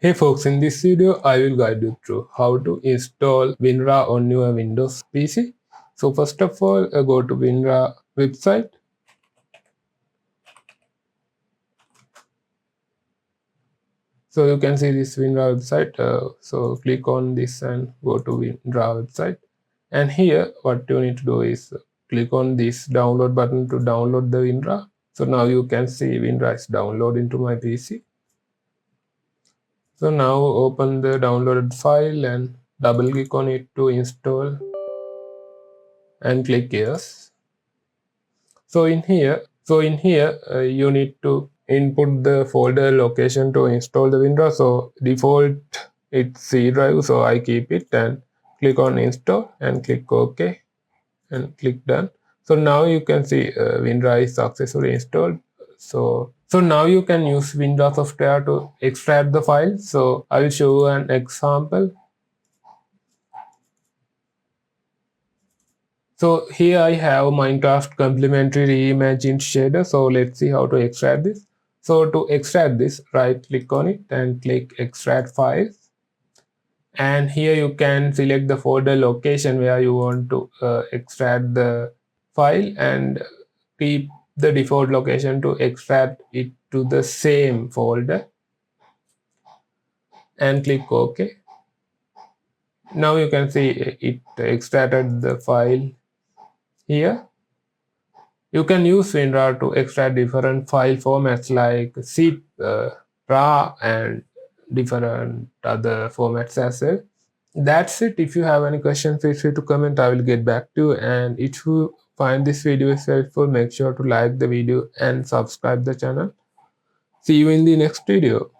Hey folks, in this video I will guide you through how to install WinRAR on your Windows PC. So first of all, go to WinRAR website. So you can see this WinRAR website. So click on this and go to WinRAR website. And here what you need to do is click on this download button to download the WinRAR. So now you can see WinRAR is downloaded into my PC. So now open the downloaded file and double click on it to install and click yes. So in here you need to input the folder location to install the WinRAR. So default it's C drive, so I keep it and click on install and click OK and click done. So now you can see WinRAR is successfully installed. So now you can use WinRAR software to extract the file. So I will show you an example. So here I have Minecraft complementary reimagined shader. So let's see how to extract this. So to extract this, right click on it and click extract files. And here you can select the folder location where you want to extract the file and keep the default location to extract it to the same folder and click OK. Now you can see it extracted the file here. You can use WinRAR to extract different file formats like zip, RAR, and different other formats as well. That's it. If you have any questions, feel free to comment. I will get back to you. And if you find this video is helpful, make sure to like the video and subscribe the channel. See you in the next video.